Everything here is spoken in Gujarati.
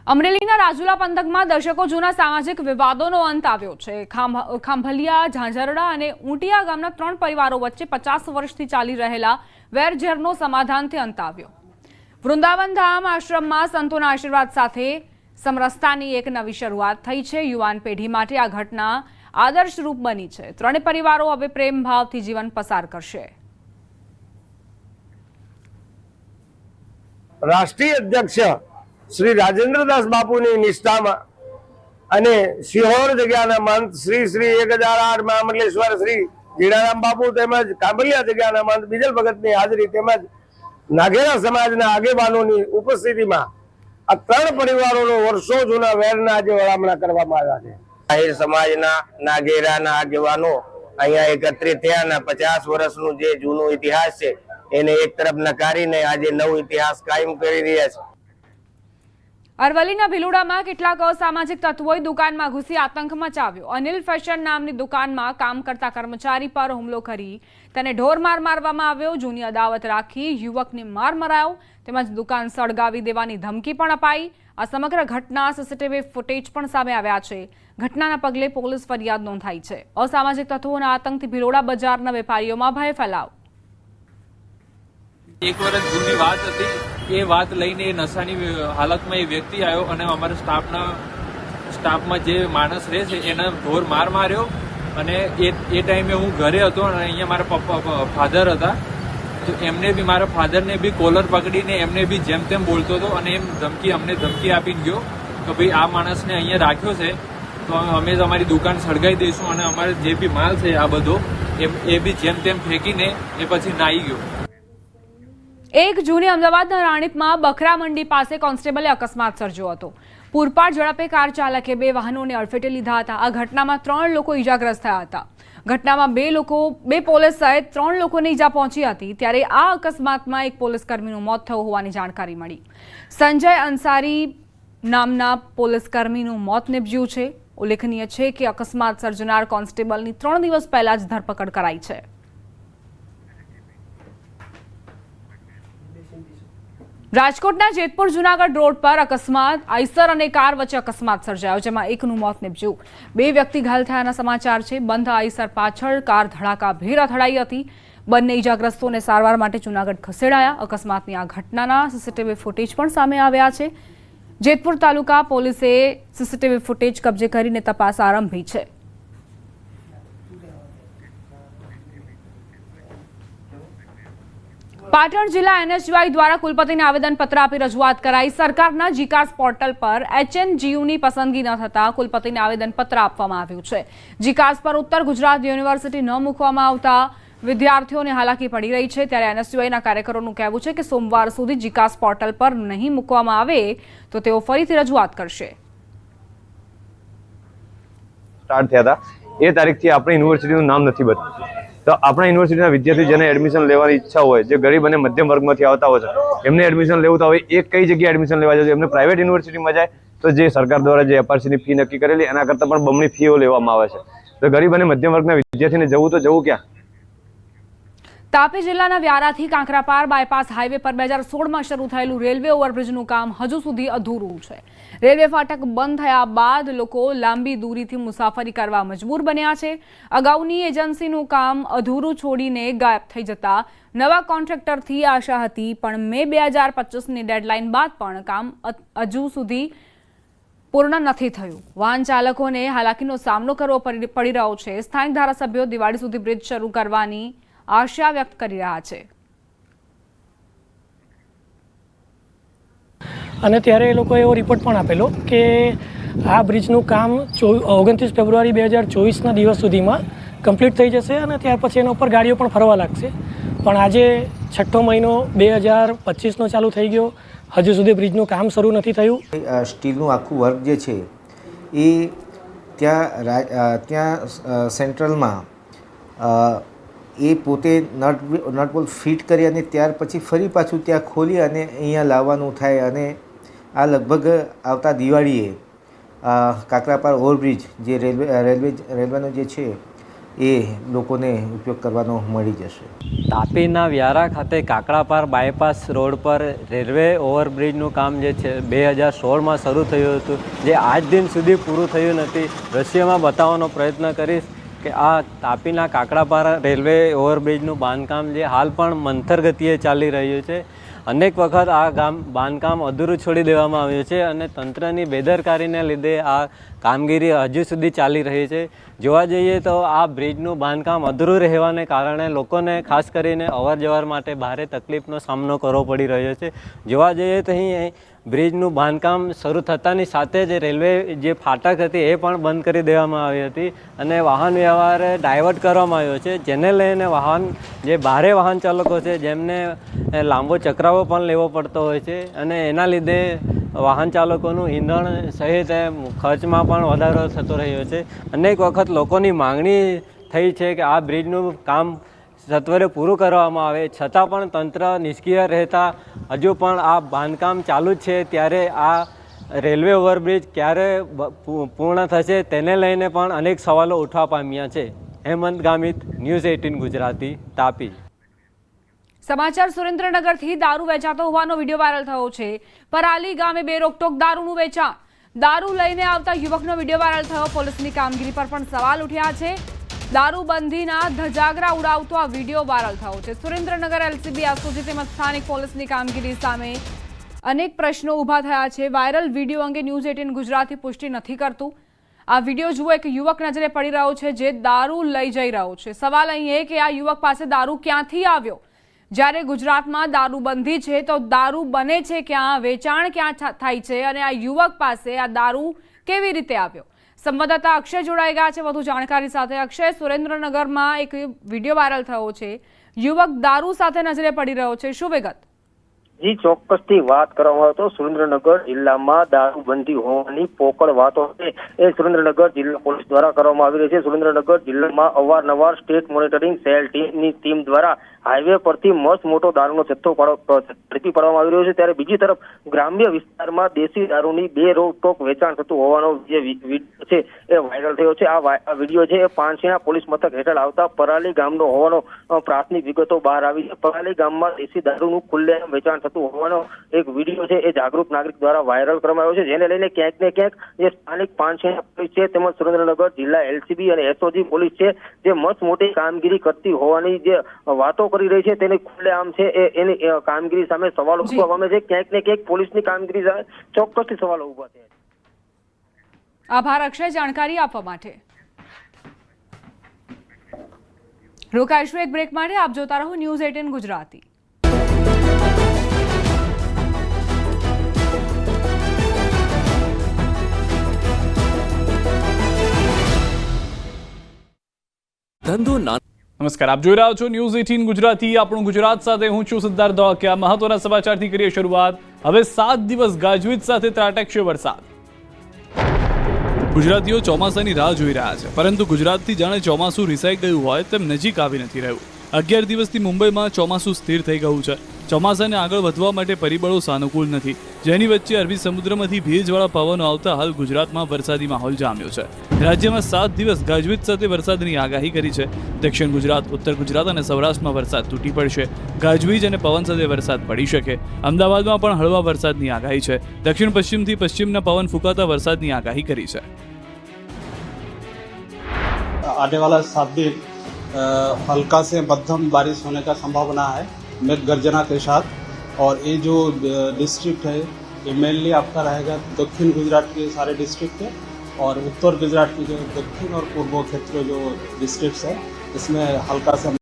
અમરેલીના રાજુલા પંથકમાં દશકો જૂના સામાજિક વિવાદોનો અંત આવ્યો છે। ખાંભલિયા, ઝાંઝરડા અને ઊંટિયા ગામના 3 પરિવારો વચ્ચે 50 વર્ષથી ચાલી રહેલા વેરઝેરનો સમાધાનથી અંત આવ્યો। વૃંદાવન ધામ આશ્રમમાં સંતોના આશીર્વાદ સાથે સમરસતાની એક નવી શરૂઆત થઈ છે। યુવાન પેઢી માટે આ ઘટના આદર્શરૂપ બની છે। ત્રણેય પરિવારો હવે પ્રેમ ભાવથી જીવન પસાર કરશે। રાષ્ટ્રીય અધ્યક્ષ श्री राजेंद्रदास बापू की निष्ठा में सिहोर जगह मंत श्री श्री 1008 महामंडलेश्वर श्री जीराराम बापू तेमज कांबलिया जगह मंत बीजल भगत की हाजरी तेमज नागेरा समाज आगेवानों की उपस्थिति में आ 3 परिवारों वर्षों जूना वेरना आज वळामणा करवामां आव्या छे। आहिर समाजना नागेराना आगेवानो अहींया एकत्रित थया। 50 वर्षनुं जे जूनो इतिहास छे एने एक तरफ नकारीने आज नवो इतिहास कायम करी रह्या छे। अरवलीना भीलुडामां કેટલાક અસામાજિક તત્વોએ દુકાનમાં ઘૂસી આતંક મચાવ્યો। અનિલ ફેશન નામની દુકાનમાં કામ કરતા કર્મચારી પર હુમલો કરી તેને ઢોરમાર મારવામાં આવ્યો। જૂની અદાવત રાખી યુવકને માર મરાયો તેમજ દુકાન સળગાવી દેવાની ધમકી પણ અપાઈ। આ સમગ્ર ઘટના સીસીટીવી ફૂટેજ પણ સામે આવ્યા છે। ઘટનાના પગલે પોલીસ ફરિયાદ નોંધાઈ છે। અસામાજિક તત્વોના આતંકથી ભીલોડા બજારના વેપારીઓમાં ભય ફેલાયો। एक वर्ष जूनी बात थी। ये बात लईने नशानी हालत में व्यक्ति आयो और अमरा स्टाफ में जे माणस रहे छे एने ढोर मार मार्यो। ए टाइमे हूँ घरे हतो और अहींया मारा पप्पा फाधर हता तो एमने भी मारा फाधर ने भी कॉलर पकड़ीने एमने भी जेम तेम बोलतो तो एम धमकी अमने धमकी आपीने गयो तो भाई आ माणस ने अहींया राख्यो छे तो अमे तमारी दुकान सळगावी दईशुं अने अमारे जे भी माल छे आ बधो ए भी जेम तेम फेंकीने ए पछी नाई गयो। एक जूने अमदावादના રાણીપમાં બકરા મંડી પાસે કોન્સ્ટેબલે અકસ્માત સર્જ્યો હતો। પૂરપાટ ઝડપે કાર ચાલકે 2 વાહનોને અડફેટે લીધા હતા। આ ઘટનામાં 3 લોકો ઈજાગ્રસ્ત થયા હતા। ઘટનામાં 2 પોલીસ સહિત 3 લોકોને ઈજા પહોંચી હતી। ત્યારે આ અકસ્માતમાં એક પોલીસકર્મીનું મોત થયું હોવાની જાણકારી મળી। સંજય અંસારી નામના પોલીસકર્મીનું મોત નિપજ્યું છે। ઉલ્લેખનીય છે કે અકસ્માત સર્જનાર કોન્સ્ટેબલની 3 દિવસ પહેલા જ ધરપકડ કરાઈ છે। રાજકોટના જેતપુર જૂનાગઢ રોડ પર અકસ્માત આઈસર અને કાર વચ્ચે અકસ્માત સર્જાયો જેમાં એકનું મોત નિપજ્યું। 2 વ્યક્તિ ઘાયલ થયાના સમાચાર છે। બંધ આઈસર પાછળ કાર ધડાકાભેર અથડાઈ હતી। બંને ઈજાગ્રસ્તોને સારવાર માટે જૂનાગઢ ખસેડાયા। અકસ્માતની આ ઘટનાના સીસીટીવી ફૂટેજ પણ સામે આવ્યા છે। જેતપુર તાલુકા પોલીસે સીસીટીવી ફૂટેજ કબજે કરીને તપાસ આરંભી છે। પાટણ જિલ્લા એનએસયુઆઈ દ્વારા કુલપતિને આવેદનપત્ર આપી રજૂઆત કરાઈ। સરકારના જીકાસ પોર્ટલ પર એચએનજીયુની પસંદગી ન થતા કુલપતિને આવેદનપત્ર આપવામાં આવ્યું છે। જીકાસ પર ઉત્તર ગુજરાત યુનિવર્સિટી ન મૂકવામાં આવતા વિદ્યાર્થીઓને હાલાકી પડી રહી છે। ત્યારે એનએસયુઆઈના કાર્યકરોનું કહેવું છે કે સોમવાર સુધી જીકાસ પોર્ટલ પર નહીં મૂકવામાં આવે તો તેઓ ફરીથી રજૂઆત કરશે। સ્ટાર્ટ થયા હતા એ તારીખથી આપણી યુનિવર્સિટીનું નામ નથી બદલ્યું तो अपना यूनिवर्सिटी विद्यार्थी जेने एडमिशन लेवानी इच्छा हो जो गरीब और मध्यम वर्ग में आता हो एमने एडमिशन लेवू तो एक कई जगह एडमिशन लेवा जाए एमने प्राइवेट यूनिवर्सिटी में जाए तो जे सरकार द्वारा जो एफआरसी की फी नक्की करेली एना करता पण बमणी फीओ लेवामां आवे छे। तो गरीब और मध्यम वर्ग विद्यार्थी ने जवू तो जवू क्या। तापी जिल्लाना व्याराथी कांकरापार बायपास हाईवे पर 2016 में शुरू थयेलुं रेलवे ओवरब्रिजनुं काम हजू सुधी अधूरुं छे। रेलवे फाटक बंध थया बाद लोको लांबी दूरीथी मुसाफरी करवा मजबूर बन्या छे। अगाउनी एजन्सीनुं काम अधूरुं छोडीने गायब थई जता नवा कॉन्ट्रेक्टरथी आशा हती पण मे 2025 ની डेडलाइन बाद पण काम हजू सुधी पूर्ण નથી થયું। વાહન ચાલકોને હાલાકીનો સામનો કરવો પડી રહ્યો છે। સ્થાનિક ધારાસભ્યો દિવાળી સુધી બ્રિજ શરૂ કરવાની आशा व्यक्त કરી રહ્યા છે। અને ત્યારે એ લોકોએ એવો રિપોર્ટ પણ આપેલો કે આ બ્રિજનું કામ 29 ફેબ્રુઆરી 2024ના દિવસ સુધીમાં કમ્પ્લીટ થઈ જશે અને ત્યાર પછી એના ઉપર ગાડીઓ પણ ફરવા લાગશે। પણ આજે 6ઠો મહિનો 2025નો ચાલુ થઈ ગયો, હજુ સુધી બ્રિજનું કામ શરૂ નથી થયું। સ્ટીલનું આખું વર્ક જે છે એ ત્યાં સેન્ટ્રલમાં એ પોતે નટ બોલ્ટ ફિટ કરી અને ત્યાર પછી ફરી પાછું ત્યાં ખોલી અને અહીંયા લાવવાનું થાય। અને આ લગભગ આવતા દિવાળીએ કાકરાપાર ઓવરબ્રિજ જે રેલવેનો જે છે એ લોકોને ઉપયોગ કરવાનો મળી જશે. તાપીના વ્યારા ખાતે કાકડાપાર બાયપાસ રોડ પર રેલવે ઓવરબ્રિજનું કામ જે છે 2016માં શરૂ થયું હતું, જે આજ દિન સુધી પૂરું થયું નથી. દ્રશ્યમાં બતાવવાનો પ્રયત્ન કરીશ કે આ તાપીના કાકડાપાર રેલવે ઓવરબ્રિજનું બાંધકામ જે હાલ પણ મંથર ગતિએ ચાલી રહ્યું છે. અનેક વખત આ બાંધકામ અધૂરું છોડી દેવામાં આવ્યું છે અને તંત્રની બેદરકારીને લીધે આ કામગીરી હજુ સુધી ચાલી રહી છે. જોવા જઈએ તો આ બ્રિજનું બાંધકામ અધૂરું રહેવાને કારણે લોકોને ખાસ કરીને અવર જવર માટે ભારે તકલીફનો સામનો કરવો પડી રહ્યો છે. જોવા જઈએ તો અહીં બ્રિજનું બાંધકામ શરૂ થતાની સાથે જ રેલવે જે ફાટક હતી એ પણ બંધ કરી દેવામાં આવી હતી અને વાહન વ્યવહાર ડાયવર્ટ કરવામાં આવ્યો છે, જેને લઈને જે ભારે વાહન ચાલકો છે જેમને લાંબો ચક્રાવો પણ લેવો પડતો હોય છે અને એના લીધે વાહન ચાલકોનું ઈંધણ સહિત ખર્ચમાં પણ વધારો થતો રહ્યો છે. અનેક વખત લોકોની માંગણી થઈ છે કે આ બ્રિજનું કામ સત્વરે પૂરું કરવામાં આવે, છતાં પણ તંત્ર નિષ્ક્રિય રહેતા હજુ પણ આ બાંધકામ ચાલુ જ છે. ત્યારે આ રેલવે ઓવરબ્રિજ ક્યારે પૂર્ણ થશે તેને લઈને પણ અનેક સવાલો ઉઠવા પામ્યા છે. હેમંત ગામિત, ન્યૂઝ 18 ગુજરાતી, તાપી. સમાચાર સુરેન્દ્રનગરથી દારૂ વેચાતો હોવાનો વિડીયો વાયરલ થયો છે. પરાલી ગામે બેરોકટોક દારૂનું વેચાણ, દારૂ લઈને આવતા યુવકનો વિડીયો વાયરલ થયો. પોલીસની કામગીરી પર પણ સવાલ ઉઠ્યા છે. દારૂબંધીના ધજાગરા ઉડાવતો આ વિડીયો વાયરલ થયો છે. સુરેન્દ્રનગર એલસીબી એસઓજી તેમજ સ્થાનિક પોલીસની કામગીરી સામે અનેક પ્રશ્નો ઊભા થયા છે. વાયરલ વિડીયો અંગે ન્યૂઝ 18 ગુજરાતી પુષ્ટિ નથી કરતું. આ વિડીયો જુઓ, એક યુવક નજરે પડી રહ્યો છે જે દારૂ લઈ જઈ રહ્યો છે. સવાલ અહીં એ કે આ યુવક પાસે દારૂ ક્યાંથી આવ્યો? જ્યારે ગુજરાતમાં દારૂબંધી છે તો દારૂ બને છે ક્યાં, વેચાણ ક્યાં થાય છે અને આ યુવક પાસે આ દારૂ કેવી રીતે આવ્યો? સંવાદદાતા અક્ષય જોડાઈ ગયા છે વધુ જાણકારી સાથે. અક્ષય, સુરેન્દ્રનગરમાં એક વિડીયો વાયરલ થયો છે, યુવક દારૂ સાથે નજરે પડી રહ્યો છે, શું વિગત? જી, ચોક્કસથી વાત કરવામાં આવે તો સુરેન્દ્રનગર જિલ્લામાં દારૂબંધી હોવાની પોકળ વાતો છે એ સુરેન્દ્રનગર જિલ્લા પોલીસ દ્વારા કરવામાં આવી રહી છે. સુરેન્દ્રનગર જિલ્લામાં અવારનવાર સ્ટેટ મોનિટરિંગ સેલ ટીમની ટીમ દ્વારા હાઈવે પરથી મસ્ત મોટો દારૂનો જથ્થો ઝડપી પાડવામાં આવી રહ્યો છે. ત્યારે બીજી તરફ ગ્રામ્ય વિસ્તારમાં દેશી દારૂની બેરોકટોક વેચાણ થતું હોવાનો જે વિડીયો છે એ વાયરલ થયો છે. આ વિડીયો છે એ પાણછીણા પોલીસ મથક હેઠળ આવતા પરાલી ગામનો હોવાનો પ્રાથમિક વિગતો બહાર આવી છે. પરાલી ગામમાં દેશી દારૂનું ખુલ્લેઆમ વેચાણ થતું હોવાનો એક વિડીયો છે એ જાગૃત નાગરિક દ્વારા વાયરલ કરવામાં આવ્યો છે, જેને લઈને ક્યાંક ને ક્યાંક જે સ્થાનિક પાણછીણા પોલીસ છે તેમજ સુરેન્દ્રનગર જિલ્લા એલસીબી અને એસઓજી પોલીસ છે જે મસ્ત મોટી કામગીરી કરતી હોવાની જે વાતો કરી રહી છે તેની ખુલ્લેઆમ છે એની કામગીરી સામે સવાલો ઉઠવા પામે છે. ક્યાંક ને ક્યાંક પોલીસની કામગીરી સામે ચોક્કસથી સવાલો ઉભા થયા છે. આભાર અક્ષય જાણકારી આપવા માટે. રોકાઈશું એક બ્રેક માટે. આપ જોતા રહો ન્યૂઝ 18 ગુજરાતી. નમસ્કાર, આપ જોઈ રહ્યા છો ન્યૂઝ 18 ગુજરાતી. આપણું ગુજરાત સાથે હું છું સિદ્ધાર્થ ધોળકિયા. મહત્વના સમાચારથી કરીએ શરૂઆત. હવે 7 દિવસ ગાજવીજ સાથે ત્રાટકશે વરસાદ. ગુજરાતીઓ ચોમાસાની રાહ જોઈ રહ્યા છે, પરંતુ ગુજરાતથી જાણે ચોમાસું રિસાઈ ગયું હોય તેમ નજીક આવી નથી રહ્યું. 11 દિવસથી મુંબઈમાં ચોમાસું સ્થિર થઈ ગયું છે. ચોમાસાને આગળ વધવા માટે પરિબળો સાનુકૂળ નથી, જેની વચ્ચે અરબી સમુદ્રમાંથી ભેજવાળા પવનો આવતા હાલ ગુજરાતમાં વરસાદી માહોલ જામ્યો છે. રાજ્યમાં 7 દિવસ ગાજવીજ સાથે વરસાદની આગાહી કરી છે. દક્ષિણ ગુજરાત, ઉત્તર ગુજરાત અને સૌરાષ્ટ્રમાં વરસાદ તૂટી પડશે. ગાજવીજ અને પવન સાથે વરસાદ પડી શકે. અમદાવાદમાં પણ હળવા વરસાદની આગાહી છે. દક્ષિણ પશ્ચિમથી પશ્ચિમના પવન ફૂંકાતા વરસાદની આગાહી કરી છે. आने वाला 7 दिन हल्का से मध्यम बारिश होने का संभावना है, मेघ गर्जना के साथ. और ये जो डिस्ट्रिक्ट है ये मेनली आपका रहेगा दक्षिण गुजरात के सारे डिस्ट्रिक्ट है और उत्तर गुजरात के जो दक्षिण और पूर्व क्षेत्र जो डिस्ट्रिक्ट्स है इसमें हल्का से